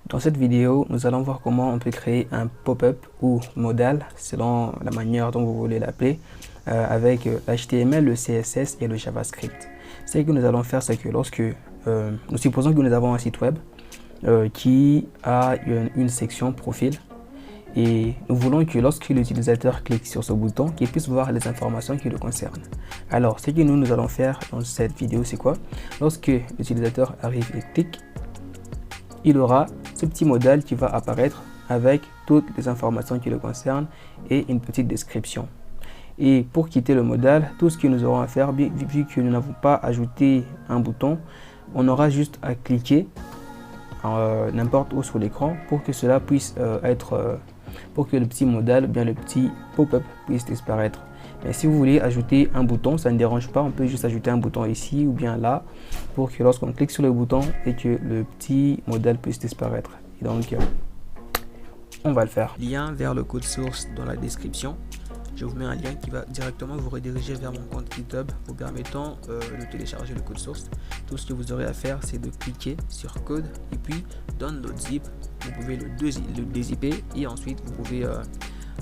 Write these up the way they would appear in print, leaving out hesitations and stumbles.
Dans cette vidéo, nous allons voir comment on peut créer un pop-up ou modal, selon la manière dont vous voulez l'appeler, avec l'HTML, le CSS et le JavaScript. Ce que nous allons faire, c'est que lorsque nous supposons que nous avons un site web qui a une section profil, et nous voulons que lorsque l'utilisateur clique sur ce bouton, qu'il puisse voir les informations qui le concernent. Alors, ce que nous allons faire dans cette vidéo, c'est quoi? Lorsque l'utilisateur arrive et clique, il aura ce petit modal qui va apparaître avec toutes les informations qui le concernent et une petite description. Et pour quitter le modal, tout ce que nous aurons à faire, vu que nous n'avons pas ajouté un bouton, on aura juste à cliquer n'importe où sur l'écran pour que cela puisse pour que le petit modal, bien le petit pop-up puisse disparaître. Mais si vous voulez ajouter un bouton, ça ne dérange pas, on peut juste ajouter un bouton ici ou bien là pour que lorsqu'on clique sur le bouton et que le petit modal puisse disparaître. Et donc, on va le faire. Lien vers le code source dans la description. Je vous mets un lien qui va directement vous rediriger vers mon compte GitHub vous permettant de télécharger le code source. Tout ce que vous aurez à faire, c'est de cliquer sur code et puis download zip. Vous pouvez le dézipper et ensuite vous pouvez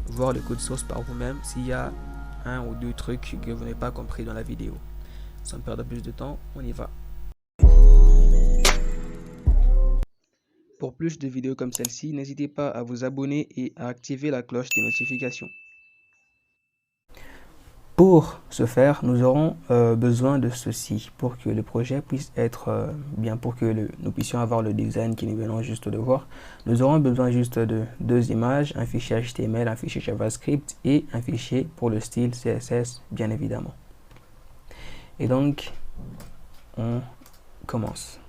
voir le code source par vous-même s'il y a un ou deux trucs que vous n'avez pas compris dans la vidéo. Sans perdre plus de temps, on y va. Pour plus de vidéos comme celle-ci, n'hésitez pas à vous abonner et à activer la cloche des notifications. Pour ce faire, nous aurons besoin de ceci pour que le projet puisse être bien, pour que nous puissions avoir le design que nous venons juste de voir. Nous aurons besoin juste de deux images, un fichier HTML, un fichier JavaScript et un fichier pour le style CSS, bien évidemment. Et donc, on commence.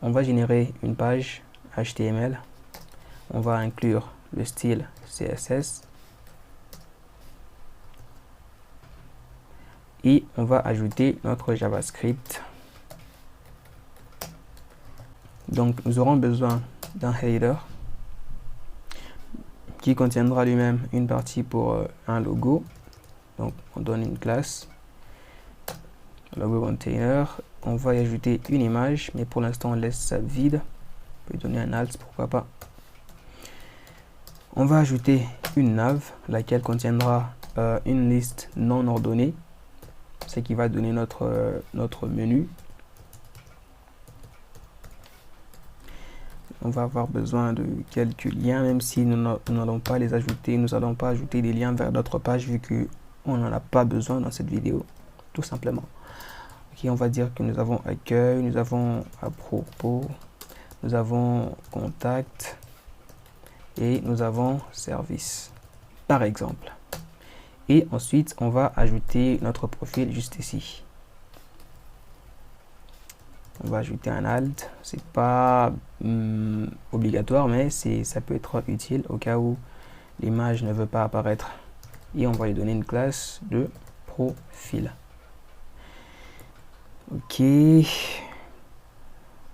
On va générer une page HTML. On va inclure le style CSS. Et on va ajouter notre JavaScript. Donc nous aurons besoin d'un header qui contiendra lui-même une partie pour un logo. Donc on donne une classe logo container. On va y ajouter une image, mais pour l'instant on laisse ça vide. On peut donner un alt, pourquoi pas. On va ajouter une nav, laquelle contiendra une liste non ordonnée, ce qui va donner notre menu. On va avoir besoin de quelques liens, même si nous n'allons pas les ajouter. Nous n'allons pas ajouter des liens vers d'autres pages vu qu'on n'en a pas besoin dans cette vidéo, tout simplement. Ok, on va dire que nous avons accueil, nous avons à propos, nous avons contact et nous avons service, par exemple. Et ensuite, on va ajouter notre profil juste ici. On va ajouter un alt. C'est pas obligatoire, mais ça peut être utile au cas où l'image ne veut pas apparaître. Et on va lui donner une classe de profil. Ok.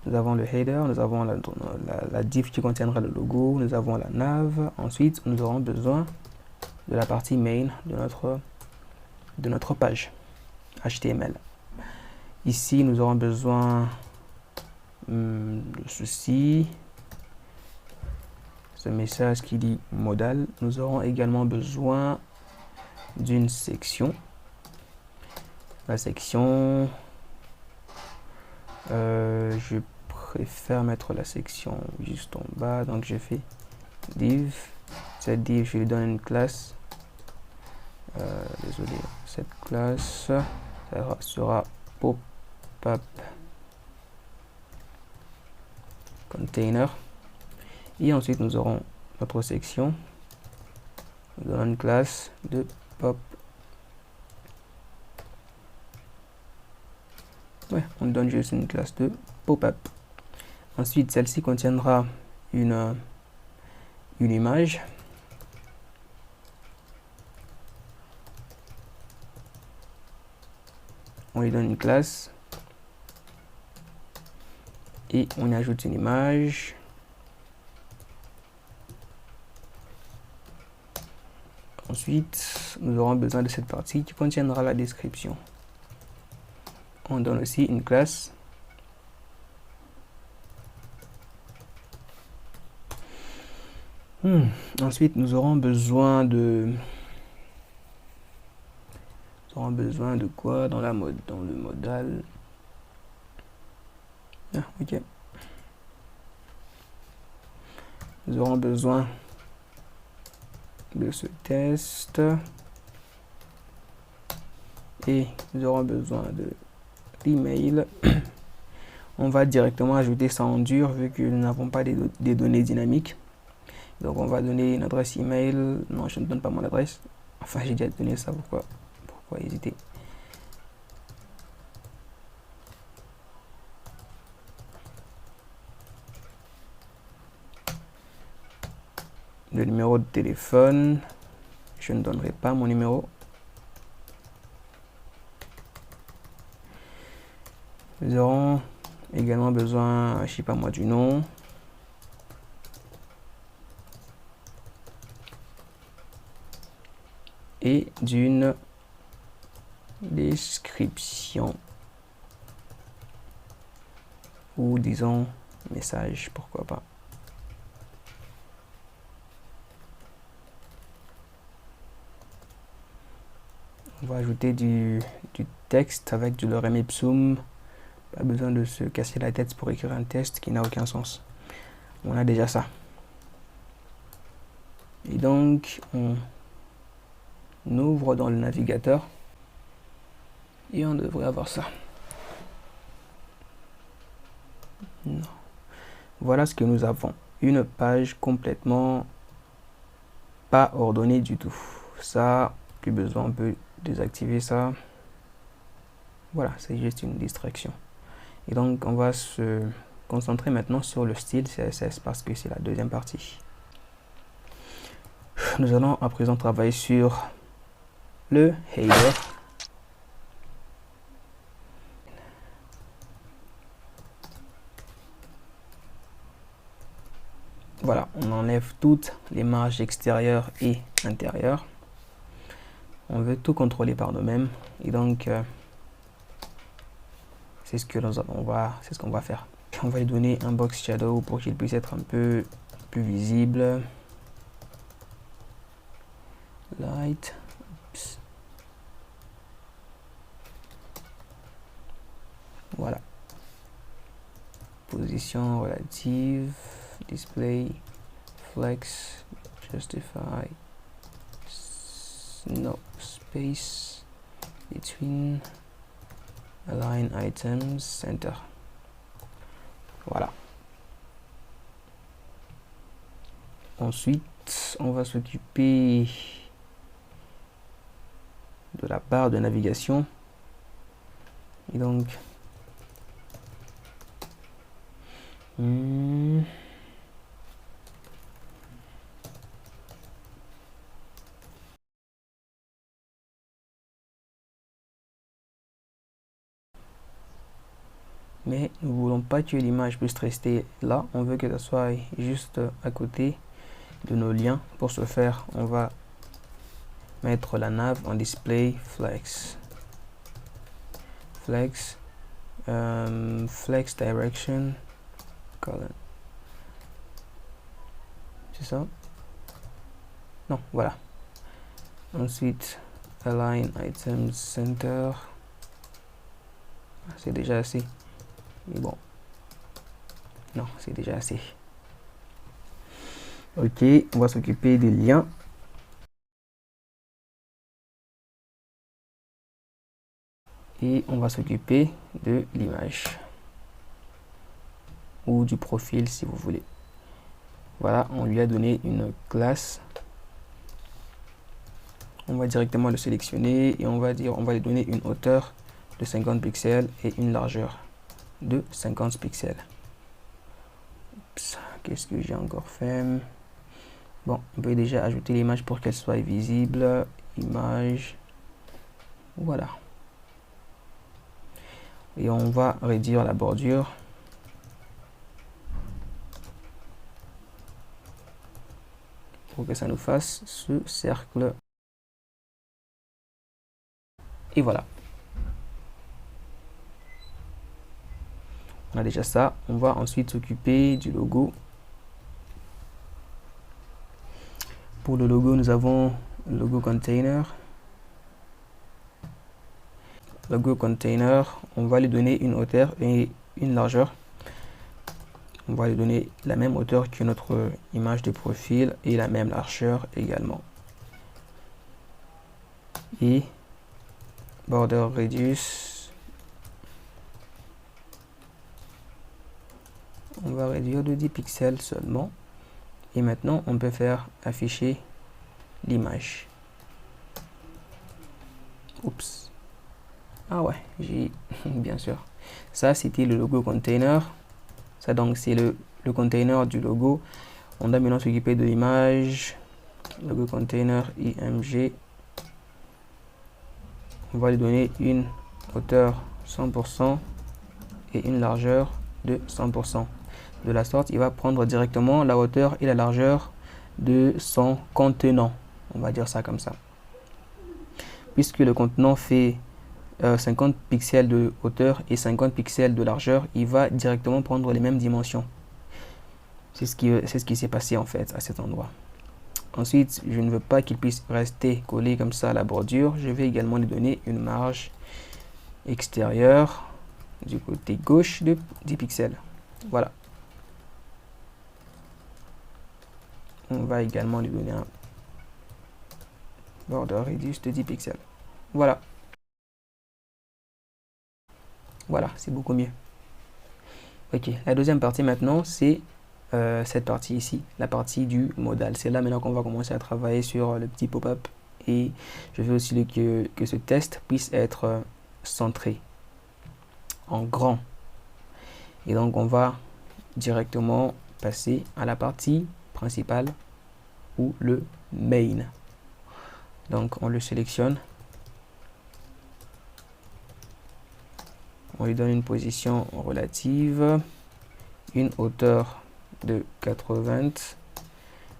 Nous avons le header, nous avons la div qui contiendra le logo, nous avons la nav. Ensuite, nous aurons besoin de la partie main de notre page HTML. Ici, nous aurons besoin de ceci, ce message qui dit modal. Nous aurons également besoin d'une section. La section, je préfère mettre la section juste en bas, donc je fais div. Cette div, je lui donne une classe. Désolé, cette classe sera pop-up container. Et ensuite, nous aurons notre section. Nous donnons une classe de pop. Ouais, on donne juste une classe de pop-up. Ensuite, celle-ci contiendra une image. On lui donne une classe et on y ajoute une image. Ensuite, nous aurons besoin de cette partie qui contiendra la description. On donne aussi une classe Ensuite, nous aurons besoin de... Nous aurons besoin de quoi dans le modal? Ah, ok. Nous aurons besoin de ce test. Et nous aurons besoin de l'email. On va directement ajouter ça en dur vu que nous n'avons pas des données dynamiques. Donc on va donner une adresse email. Non, je ne donne pas mon adresse. Enfin, j'ai déjà donné ça. Pourquoi hésiter? Le numéro de téléphone. Je ne donnerai pas mon numéro. Nous aurons également besoin, je sais pas moi, du nom. Et d'une description. Ou disons message, pourquoi pas. On va ajouter du texte avec du lorem ipsum. Pas besoin de se casser la tête pour écrire un test qui n'a aucun sens. On a déjà ça. Et donc, on ouvre dans le navigateur. Et on devrait avoir ça. Non. Voilà ce que nous avons. Une page complètement pas ordonnée du tout. Ça, plus besoin, on peut désactiver ça. Voilà, c'est juste une distraction. Et donc, on va se concentrer maintenant sur le style CSS parce que c'est la deuxième partie. Nous allons à présent travailler sur le header. Voilà, on enlève toutes les marges extérieures et intérieures. On veut tout contrôler par nous-mêmes et donc c'est ce qu'on va faire. On va lui donner un box shadow pour qu'il puisse être un peu plus visible. Light. Oops. Voilà. Position relative. Display. Flex. Justify. No space between. Align items. Center. Voilà. Ensuite, on va s'occuper de la barre de navigation. Et donc, mais nous ne voulons pas que l'image puisse rester là. On veut que ça soit juste à côté de nos liens. Pour ce faire, on va mettre la nav en display flex. Flex. Flex direction. Colon. C'est ça? Non, voilà. Ensuite, align items center. C'est déjà assez. Mais bon. Non, c'est déjà assez. Ok, on va s'occuper des liens. Et on va s'occuper de l'image. Ou du profil si vous voulez. Voilà, on lui a donné une classe. On va directement le sélectionner et on va lui donner une hauteur de 50 pixels et une largeur de 50 pixels. Qu'est-ce que j'ai encore fait? Bon, on peut déjà ajouter l'image pour qu'elle soit visible. Image. Voilà. Et on va réduire la bordure. Pour que ça nous fasse ce cercle. Et voilà. On a déjà ça. On va ensuite s'occuper du logo. Pour le logo, nous avons le logo container. Logo container, on va lui donner une hauteur et une largeur. On va lui donner la même hauteur que notre image de profil et la même largeur également. Et border radius, on va réduire de 10 pixels seulement. Et maintenant, on peut faire afficher l'image. Oups. Ah ouais, j'ai bien sûr. Ça, c'était le logo container. Ça, donc, c'est le container du logo. On doit maintenant s'occuper de l'image. Logo container img. On va lui donner une hauteur 100% et une largeur de 100%. De la sorte, il va prendre directement la hauteur et la largeur de son contenant. On va dire ça comme ça. Puisque le contenant fait 50 pixels de hauteur et 50 pixels de largeur, il va directement prendre les mêmes dimensions. C'est ce qui s'est passé en fait à cet endroit. Ensuite, je ne veux pas qu'il puisse rester collé comme ça à la bordure. Je vais également lui donner une marge extérieure du côté gauche de 10 pixels. Voilà. On va également lui donner un border radius de 10 pixels. Voilà. Voilà, c'est beaucoup mieux. Ok, la deuxième partie maintenant, c'est cette partie ici, la partie du modal. C'est là maintenant qu'on va commencer à travailler sur le petit pop-up. Et je veux aussi que ce test puisse être centré en grand. Et donc, on va directement passer à la partie principale ou le main. Donc, on le sélectionne. On lui donne une position relative, une hauteur de 80.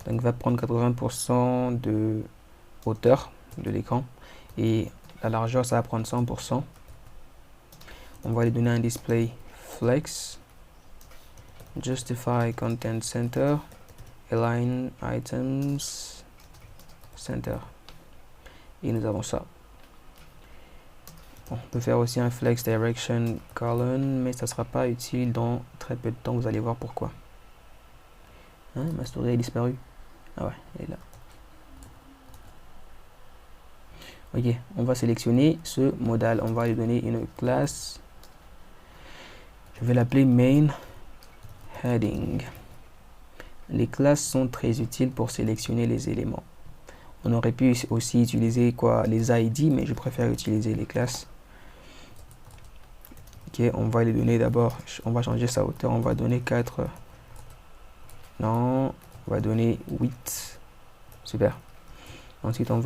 Donc, va prendre 80% de hauteur de l'écran et la largeur, ça va prendre 100%. On va lui donner un display flex, justify content center, align items center. Et nous avons ça. On peut faire aussi un flex direction column, mais ça ne sera pas utile dans très peu de temps. Vous allez voir pourquoi. Hein, ma souris est disparue. Ah ouais, elle est là. Ok, on va sélectionner ce modal. On va lui donner une classe. Je vais l'appeler main heading. Les classes sont très utiles pour sélectionner les éléments. On aurait pu aussi utiliser les ID, mais je préfère utiliser les classes. Ok, on va les donner d'abord, on va changer sa hauteur, on va donner 4. Non, on va donner 8. Super. Ensuite, on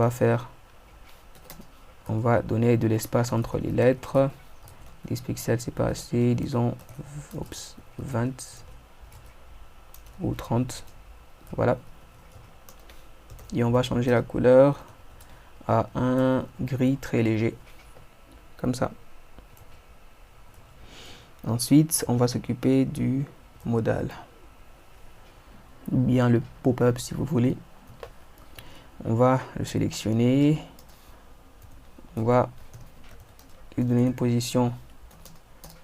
va donner de l'espace entre les lettres. 10 pixels, c'est pas assez, disons 20 ou 30. Voilà. Et on va changer la couleur à un gris très léger. Comme ça. Ensuite, on va s'occuper du modal. Ou bien le pop-up si vous voulez. On va le sélectionner. On va lui donner une position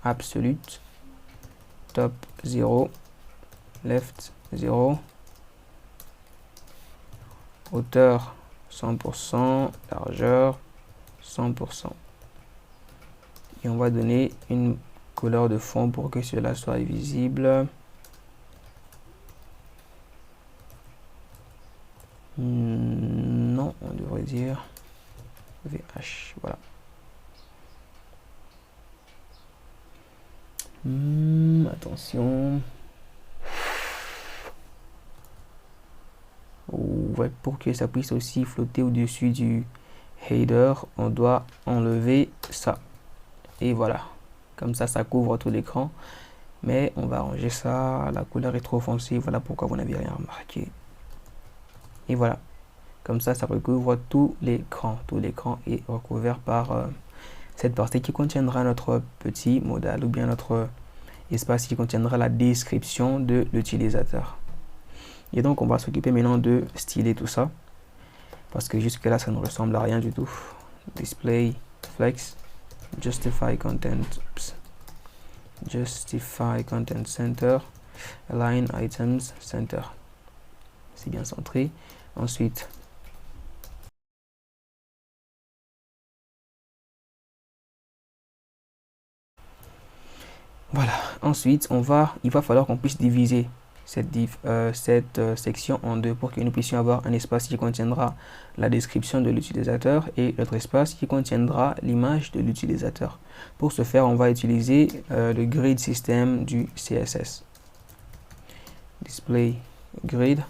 absolute. Top 0. Left 0. Hauteur 100%. Largeur 100%. Et on va donner une couleur de fond pour que cela soit visible. Non, on devrait dire VH, voilà. Attention. Ouais, pour que ça puisse aussi flotter au-dessus du header, on doit enlever ça. Et voilà. Comme ça, ça couvre tout l'écran. Mais on va arranger ça. La couleur est trop foncée. Voilà pourquoi vous n'avez rien remarqué. Et voilà. Comme ça, ça recouvre tout l'écran. Tout l'écran est recouvert par cette partie qui contiendra notre petit modal ou bien notre espace qui contiendra la description de l'utilisateur. Et donc on va s'occuper maintenant de styler tout ça, parce que jusque là ça ne ressemble à rien du tout. Display, flex, justify content, justify content center, align items center. C'est bien centré. Ensuite, voilà. Ensuite, il va falloir qu'on puisse diviser cette section en deux pour que nous puissions avoir un espace qui contiendra la description de l'utilisateur et l'autre espace qui contiendra l'image de l'utilisateur. Pour ce faire, on va utiliser le grid système du CSS. Display grid.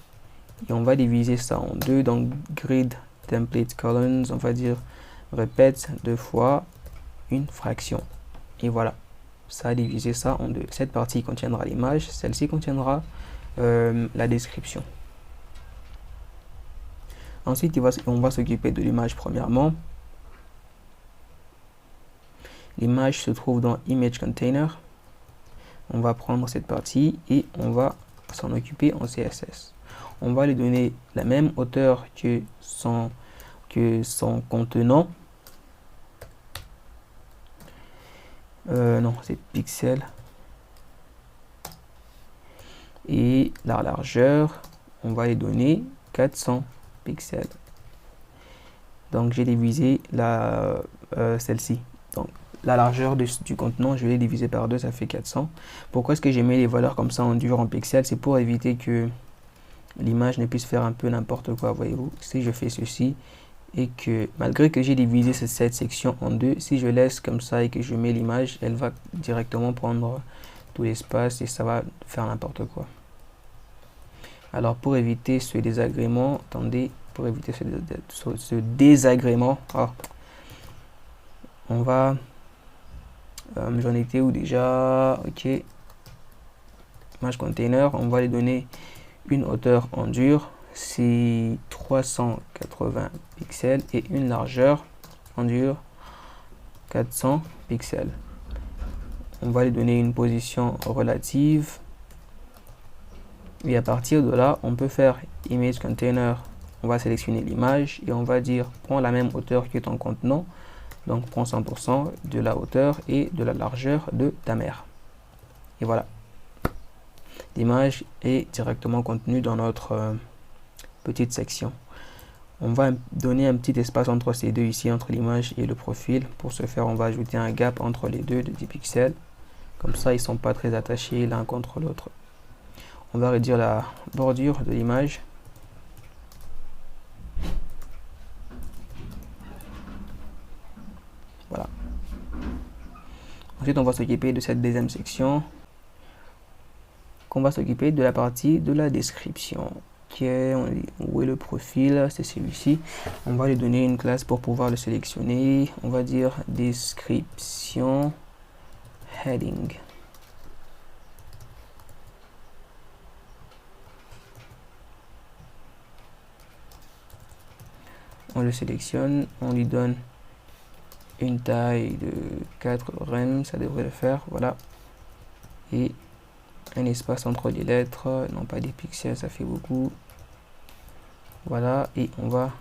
Et on va diviser ça en deux. Donc grid template columns, on va dire répète 2 fois une fraction. Et voilà. Ça a divisé ça en deux. Cette partie contiendra l'image, celle-ci contiendra la description. Ensuite, on va s'occuper de l'image premièrement. L'image se trouve dans Image Container. On va prendre cette partie et on va s'en occuper en CSS. On va lui donner la même hauteur que son contenant. Non, c'est pixels. Et la largeur, on va lui donner 400 pixels. Donc j'ai divisé celle-ci. Donc la largeur du contenant, je l'ai divisé par 2, ça fait 400. Pourquoi est-ce que j'ai mis les valeurs comme ça en dur en pixels? C'est pour éviter que l'image ne puisse faire un peu n'importe quoi, voyez-vous. Si je fais ceci et que malgré que j'ai divisé cette section en deux, si je laisse comme ça et que je mets l'image, elle va directement prendre tout l'espace et ça va faire n'importe quoi. Alors pour éviter ce désagrément, attendez, pour éviter ce désagrément, on va, j'en étais où déjà? Ok, image container, on va lui donner une hauteur en dur, c'est 380 pixels et une largeur en dur 400 pixels. On va lui donner une position relative et à partir de là on peut faire image container. On va sélectionner l'image et on va dire prends la même hauteur que ton contenant, donc prends 100% de la hauteur et de la largeur de ta mère. Et voilà, l'image est directement contenue dans notre petite section. On va donner un petit espace entre ces deux ici, entre l'image et le profil. Pour ce faire, on va ajouter un gap entre les deux de 10 pixels. Comme ça, ils ne sont pas très attachés l'un contre l'autre. On va réduire la bordure de l'image. Voilà. Ensuite, on va s'occuper de cette deuxième section. On va s'occuper de la partie de la description. Où est le profil? C'est celui-ci. On va lui donner une classe pour pouvoir le sélectionner. On va dire description heading. On le sélectionne, on lui donne une taille de 4 rem, ça devrait le faire, voilà. Et un espace entre les lettres, non pas des pixels, ça fait beaucoup. Voilà, et on va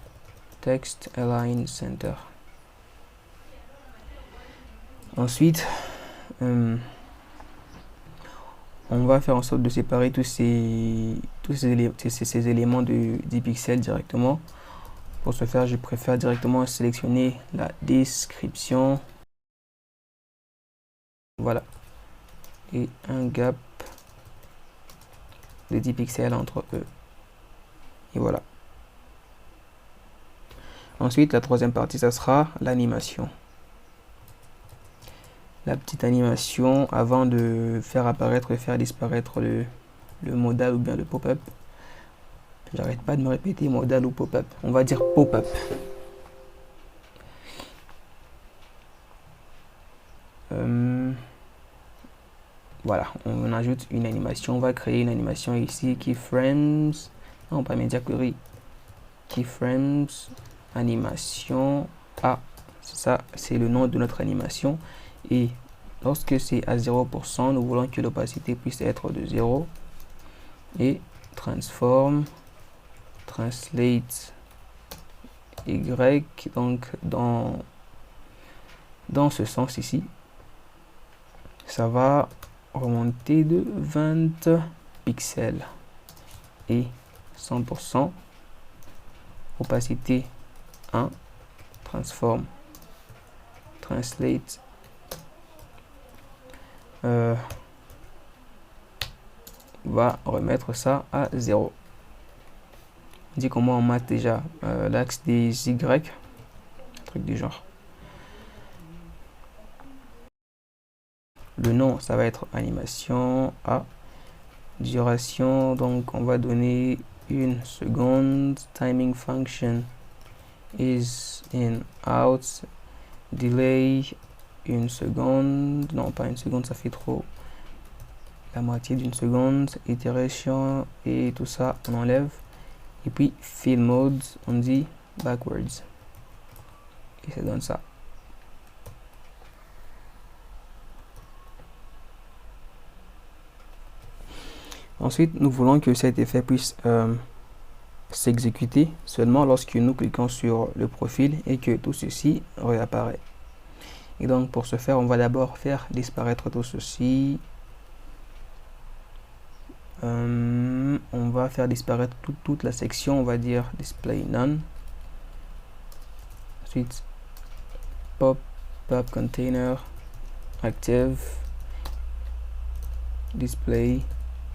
text align center. Ensuite, on va faire en sorte de séparer tous ces éléments de 10 pixels directement. Pour ce faire, je préfère directement sélectionner la description. Voilà. Et un gap de 10 pixels entre eux. Et voilà. Ensuite, la troisième partie, ça sera l'animation. La petite animation avant de faire apparaître et faire disparaître le modal ou bien le pop-up. J'arrête pas de me répéter modal ou pop-up. On va dire pop-up. Voilà, on ajoute une animation. On va créer une animation ici, keyframes. Non, pas media query. Keyframes, animation. Ah, ça, c'est le nom de notre animation. Et lorsque c'est à 0%, nous voulons que l'opacité puisse être de 0. Et transform, translate y, donc dans ce sens ici, ça va remonter de 20 pixels et 100%, opacité 1, transform, translate, va remettre ça à 0. On dit comment on mate déjà l'axe des Y, truc du genre. Le nom, ça va être animation A. Duration, donc on va donner 1 seconde. Timing function is in out. Delay 1 seconde. Non, pas 1 seconde, ça fait trop. La moitié d'une seconde. Iteration et tout ça, on enlève. Et puis fill mode, on dit backwards. Et ça donne ça. Ensuite, nous voulons que cet effet puisse s'exécuter seulement lorsque nous cliquons sur le profil et que tout ceci réapparaît. Et donc, pour ce faire, on va d'abord faire disparaître tout ceci. On va faire disparaître toute la section, on va dire display none. Ensuite, pop-up container active display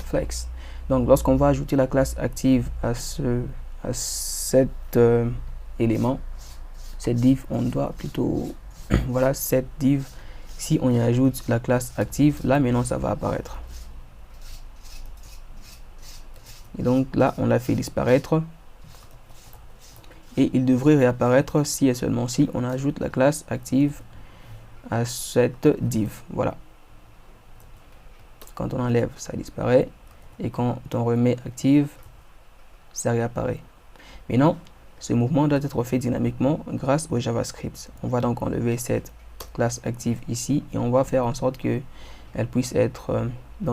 flex. Donc lorsqu'on va ajouter la classe active à cet élément, cette div, on doit plutôt voilà, cette div, si on y ajoute la classe active, là maintenant ça va apparaître. Et donc là on l'a fait disparaître et il devrait réapparaître si et seulement si on ajoute la classe active à cette div. Voilà, quand on enlève ça disparaît et quand on remet active ça réapparaît. Maintenant ce mouvement doit être fait dynamiquement grâce au JavaScript. On va donc enlever cette classe active ici et on va faire en sorte que elle puisse être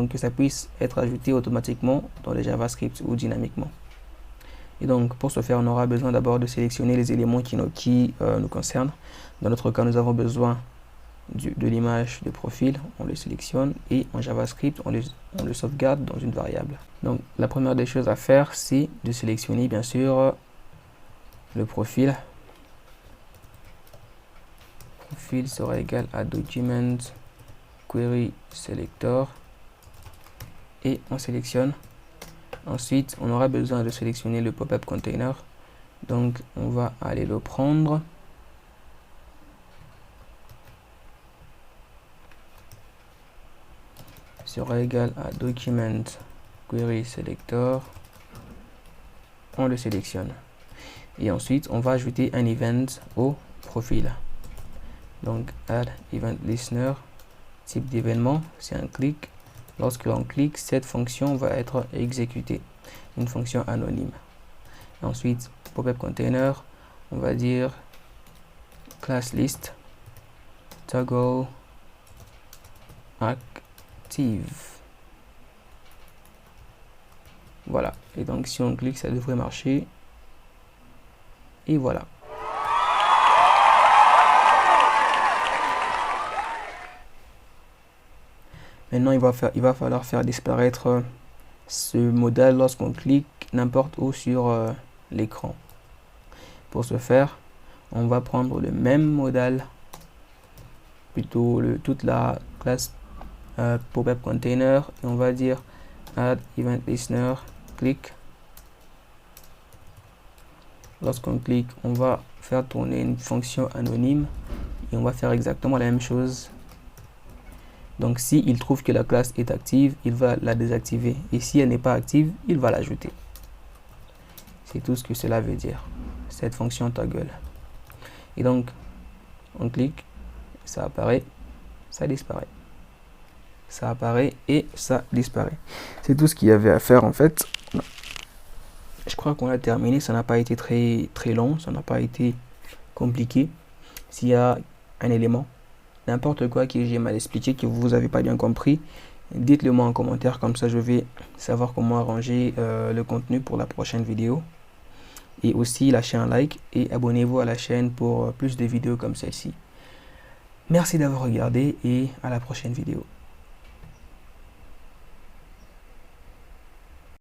que ça puisse être ajouté automatiquement dans le JavaScript ou dynamiquement. Et donc pour ce faire on aura besoin d'abord de sélectionner les éléments qui nous concernent. Dans notre cas nous avons besoin de l'image de profil, on le sélectionne et en JavaScript on le sauvegarde dans une variable. Donc la première des choses à faire c'est de sélectionner bien sûr le profil. Profil sera égal à document query selector et on sélectionne. Ensuite on aura besoin de sélectionner le pop-up container, donc on va aller le prendre. Sera égal à document query selector, on le sélectionne et ensuite on va ajouter un event au profil. Donc add event listener, type d'événement c'est un clic. Lorsque l'on clique, cette fonction va être exécutée, une fonction anonyme. Ensuite pop-up container, on va dire class list toggle active. Voilà, et donc si on clique ça devrait marcher et voilà. Maintenant il va falloir faire disparaître ce modèle lorsqu'on clique n'importe où sur l'écran. Pour ce faire on va prendre le même modèle, plutôt toute la classe pop-up container et on va dire add event listener click. Lorsqu'on clique on va faire tourner une fonction anonyme et on va faire exactement la même chose. Donc si il trouve que la classe est active, il va la désactiver et si elle n'est pas active, il va l'ajouter. C'est tout ce que cela veut dire, cette fonction toggle. Et donc on clique, ça apparaît, ça disparaît, ça apparaît et ça disparaît. C'est tout ce qu'il y avait à faire en fait. Je crois qu'on a terminé, ça n'a pas été très long, ça n'a pas été compliqué. S'il y a un élément, n'importe quoi que j'ai mal expliqué, que vous n'avez pas bien compris, dites-le moi en commentaire, comme ça je vais savoir comment arranger le contenu pour la prochaine vidéo. Et aussi lâchez un like et abonnez-vous à la chaîne pour plus de vidéos comme celle-ci. Merci d'avoir regardé et à la prochaine vidéo.